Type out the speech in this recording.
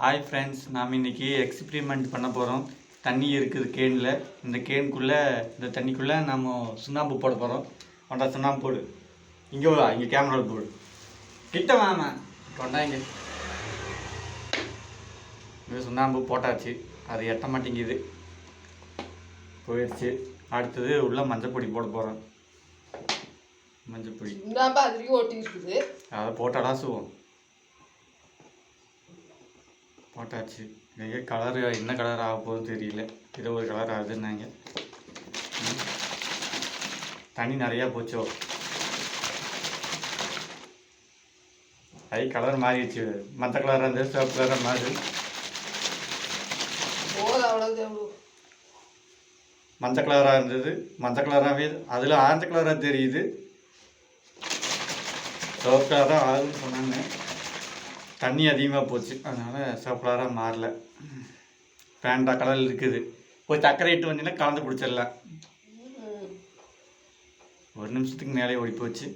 Hi friends, நாம் இன்றைக்கி experiment பண்ண போகிறோம். தண்ணி இருக்குது கேனில். இந்த கேனுக்குள்ளே இந்த தண்ணிக்குள்ளே நம்ம சுண்ணாம்பு போட போகிறோம். கொண்டா சுண்ணாம்பு போடு. இங்கே வா, இங்கே கேமராவில் போடு. கிட்ட வாமா கொண்டா. இங்கே சுண்ணாம்பு போட்டாச்சு. அது எட்ட மாட்டேங்குது, போயிடுச்சு. அடுத்தது உள்ள மஞ்சள் பொடி போட போகிறோம். மஞ்சள் பொடி அதை போட்டாடா சுவோம். போட்டாச்சு. நிறைய கலரு என்ன கலர் ஆக போகுதுன்னு தெரியல. இது ஒரு கலர் ஆகுதுன்னாங்க. தண்ணி நிறையா போச்சோ. கலர் மாறிடுச்சு. மற்ற கலராக இருந்தது சிவப்பு கலராக மாறி மஞ்சள் கலராக இருந்தது. மஞ்சள் கலராகவே அதில் ஆரஞ்சு கலராக தெரியுது. சிவப்பு கலராக ஆகுதுன்னு சொன்னாங்க. தண்ணி அதிகமாக போச்சு, அதனால் சிவப்பு கலராக மாறல. பேண்டா கலர் இருக்குது. போய் சர்க்கரை இட்டு வந்தீங்கன்னா கலந்து பிடிச்சிடலாம். ஒரு நிமிஷத்துக்கு மேலே ஓடி போச்சு.